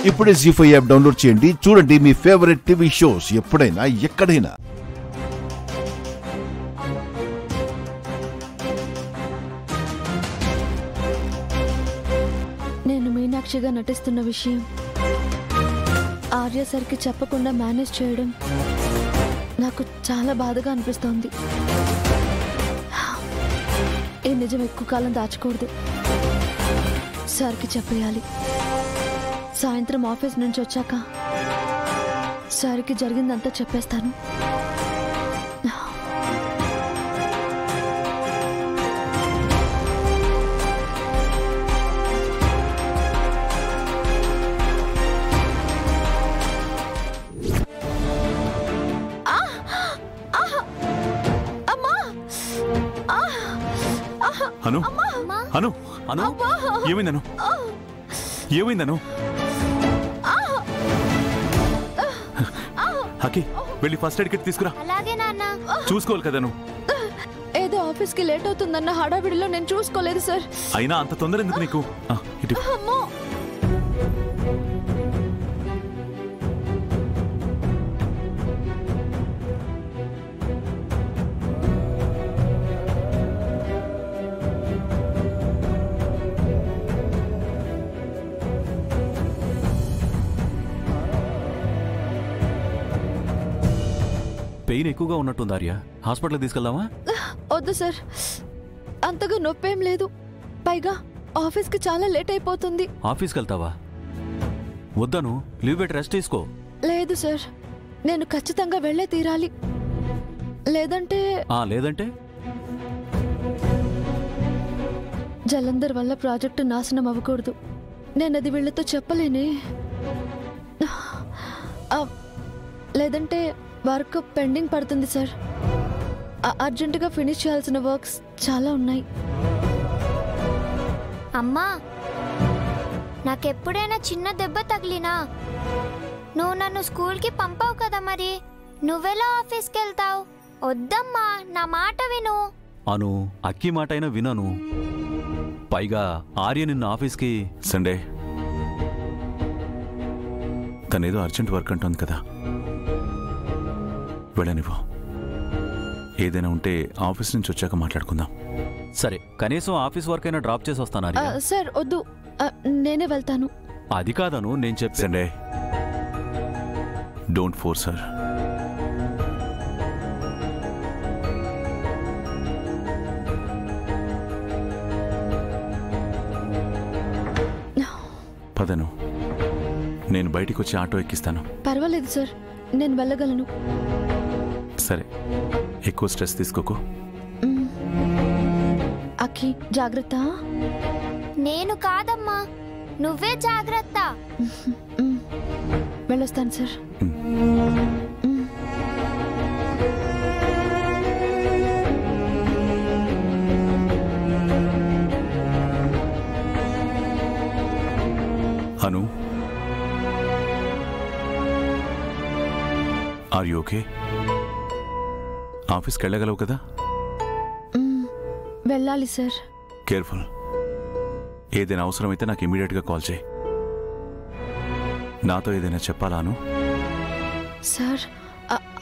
ఇప్పుడే జీ5 app download చేయండి. చూడండి మీ ఫేవరెట్ టీవీ షోస్ ఎప్పుడైనా ఎక్కడైనా. నేను మీనాక్షిగా నటిస్తున్న విషయం ఆర్య సార్కి చెప్పకుండా మేనేజ్ చేయడం నాకు చాలా బాధగా అనిపిస్తోంది. ఈ నిజం ఎక్కువ కాలం దాచకూడదు. సార్కి చెప్పేయాలి. సాయంత్రం ఆఫీస్ నుంచి వచ్చాక సార్కి జరిగిందంతా చెప్పేస్తాను. అను అను అను ఏమైందను ఏమైందను హకి వెళ్ళి ఫస్ట్ ఎయిడ్ కిట్ తీసుకురా. అలాగే నాన్న. చూసుకోవాలి కదా నువ్వు. ఏదో ఆఫీస్ కి లేట్ అవుతుందన్న హడావిడిలో నేను చూసుకోలేదు సార్. అయినా అంత తొందర ఎందుకు నీకు? ఇటు పెయిన్ ఎక్కువగా ఉన్నట్టుంది ఆర్య. హాస్పిటల్కి తీసుకెళ్దామా? వద్దు సార్, అంతగా నొప్పేం లేదు. పైగా ఆఫీస్కి చాలా లేట్ అయిపోతుంది. ఆఫీస్కి వెళ్తావా? వద్దను, లీవ్ పెట్టి రెస్ట్ తీసుకో. లేదు సార్, నేను ఖచ్చితంగా వెళ్ళే తీరాలి. లేదంటే లేదంటే జలంధర్ వల్ల ప్రాజెక్టు నాశనం అవ్వకూడదు. నేను అది వీళ్ళతో చెప్పలేనే. లేదంటే వర్క్ పెండింగ్ పడుతుంది సార్. అర్జెంటుగా ఫినిష్ చేయాల్సిన వర్క్స్ చాలా ఉన్నాయి. అమ్మా, నాకెప్పుడైనా చిన్న దెబ్బ తగిలినా నువ్వు నన్ను స్కూల్కి పంపావు కదా, మరి నువ్వెలా ఆఫీస్కి వెళ్తావు? వద్దమ్మా, నా మాట విను. అను, అక్కి మాట అయినా వినను. పైగా ఆర్య నిన్న ఆఫీస్కి సండే తనేదో అర్జెంట్ వర్క్ అంటుంది కదా, వెళ్ళనివ్వు. ఏదైనా ఉంటే ఆఫీస్ నుంచి వచ్చాక మాట్లాడుకుందాం. సరే, కనీసం ఆఫీస్ వర్క్ అయినా డ్రాప్ చేసి వస్తాను ఆర్య. సార్ వద్దు, నేనే వెళ్తాను. అది కాదను, నేను చెప్పాను. Sunday don't force her. పదను, నేను బయటికి వచ్చి ఆటో ఎక్కిస్తాను. పర్వాలేదు సార్, నేను వెళ్ళగలను. సరే, ఎక్కువ స్ట్రెస్ తీసుకోకు. అక్కి జాగ్రత్త. నేను కాదమ్మా, నువ్వే జాగ్రత్త. వెళ్ళొస్తాను sir. Anu, are you okay? ఆఫీస్కి వెళ్ళగలవు కదా? వెళ్ళాలి సార్. కేర్ఫుల్. ఏదైనా అవసరమైతే నాకు ఇమీడియట్గా కాల్ చేయి. నాతో ఏదైనా చెప్పాలాను? సార్,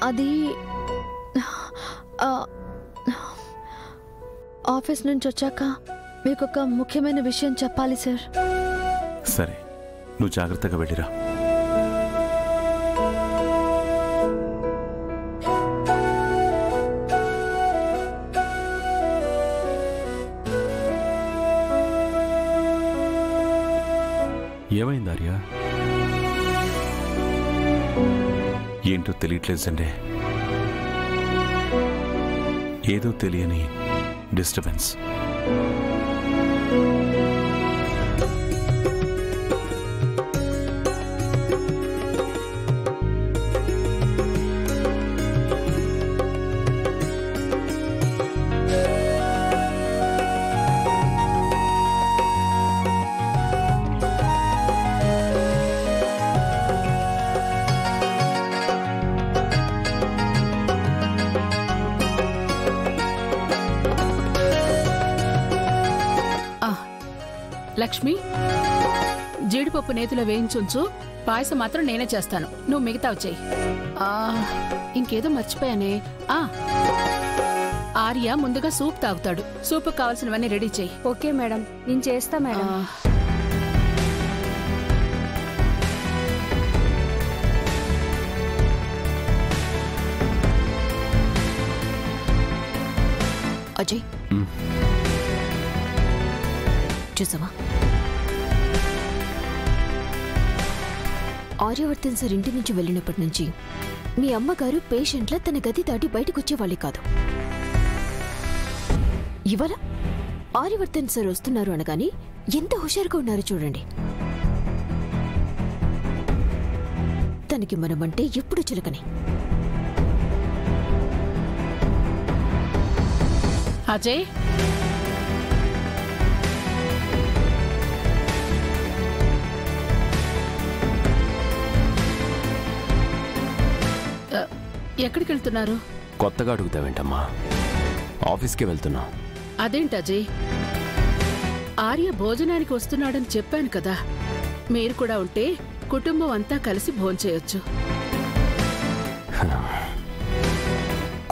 అది ఆఫీస్ నుంచి వచ్చాక మీకు ఒక ముఖ్యమైన విషయం చెప్పాలి సార్. సరే, నువ్వు జాగ్రత్తగా వెళ్ళిరా. ఏమైంది ఆర్య? ఏంటో తెలియట్లేదు సండే. ఏదో తెలియని డిస్టర్బెన్స్. లక్ష్మి, జీడిపప్పు నేతిలో వేయించుంచు. పాయసం మాత్రం నేనే చేస్తాను, నువ్వు మిగతావు చెయ్యి. ఇంకేదో మర్చిపోయానే. ఆర్య ముందుగా సూప్ తాగుతాడు. సూప్ కావాల్సినవన్నీ రెడీ చెయ్యి. ఓకే మేడం, నేను చేస్తా మేడం. అజయ్, చూసావా, ఆర్యవర్ధన్ సార్ ఇంటి నుంచి వెళ్ళినప్పటి నుంచి మీ అమ్మగారు పేషెంట్ల తన గది దాటి బయటకొచ్చేవాళ్ళే కాదు. ఇవాళ ఆర్యవర్ధన్ సార్ వస్తున్నారు అనగాని ఎంత హుషారుగా ఉన్నారు చూడండి. తనకి మనమంటే ఎప్పుడు చులకనే. అజయ్, ఎక్కడికి వెళ్తున్నారు? కొత్తగా అడుగుతావేంటమ్మా, ఆఫీస్కి వెళ్తున్నా. అదేంటి అజయ్, ఆర్య భోజనానికి వస్తున్నాడని చెప్పాను కదా. మీరు కూడా ఉంటే కుటుంబం అంతా కలిసి భోంచేయొచ్చు.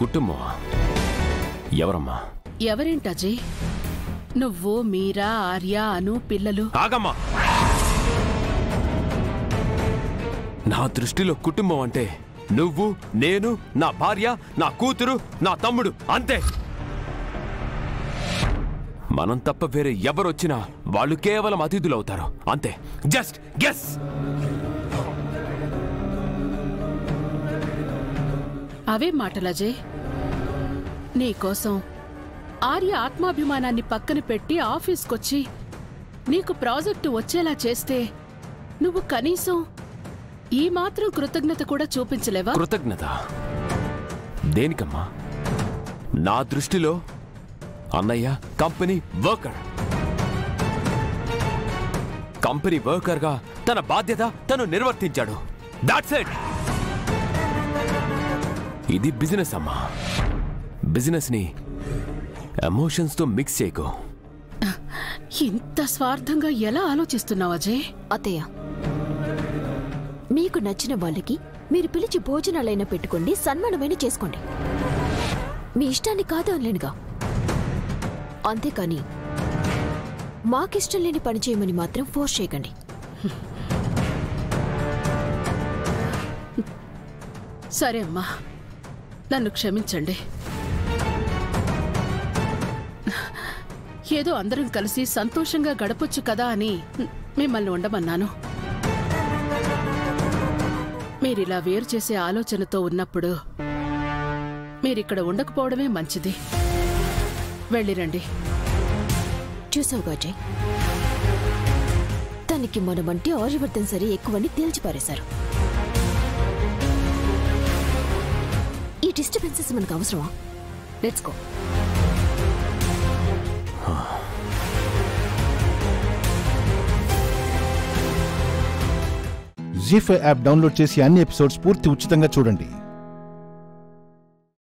కుటుంబం ఎవరమ్మా? ఎవరేంటి అజయ్, నువ్వు, మీరా, ఆర్య, అను, పిల్లలు. ఆగమ్మా, నా దృష్టిలో కుటుంబం అంటే నువ్వు, నేను, నా భార్య, నా కూతురు, నా తమ్ముడు, అంతే. మనం తప్ప వేరే ఎవరొచ్చినా వాళ్ళు కేవలం అతిథులవుతారు, అంతే. Just guess. అవే మాటలు అజయ్. నీకోసం ఆర్య ఆత్మాభిమానాన్ని పక్కన పెట్టి ఆఫీస్కొచ్చి నీకు ప్రాజెక్టు వచ్చేలా చేస్తే నువ్వు కనీసం ఈ మాత్రం కృతజ్ఞత కూడా చూపించలేవా? కృతజ్ఞత దేనికమ్మా? నా దృష్టిలో అన్నయ్య కంపెనీ వర్కర్. కంపెనీ వర్కర్గా తన బాధ్యత తను నిర్వర్తించాడు. That's it. ఇది బిజినెస్ అమ్మా. బిజినెస్ ని ఎమోషన్స్ తో మిక్స్ చేయకు. ఇంత స్వార్థంగా ఎలా ఆలోచిస్తున్నావు అజయ్? అత్తయ్య, మీకు నచ్చిన వాళ్ళకి మీరు పిలిచి భోజనాలైనా పెట్టుకోండి, సన్మానమైన చేసుకోండి. మీ ఇష్టాన్ని కాదు అనలేనుగా. అంతేకాని మాకిష్టం లేని పని చేయమని మాత్రం ఫోర్స్ చేయకండి. సరే అమ్మా, నన్ను క్షమించండి. ఏదో అందరం కలిసి సంతోషంగా గడపొచ్చు కదా అని మిమ్మల్ని ఉండమన్నాను. మీరిలా వేరు చేసే ఆలోచనతో ఉన్నప్పుడు మీరిక్కడ ఉండకపోవడమే మంచిది. వెళ్ళిరండి. చూసావుగా అజయ్, తనకి మనమంటే ఆర్యవర్ధన్ సరే ఎక్కువని తేల్చిపారేశారు. ఈ డిస్టర్బెన్సెస్ మనకు అవసరమా? Let's go. Zee5 app download చేసి అన్ని ఎపిసోడ్స్ పూర్తి ఉచితంగా చూడండి.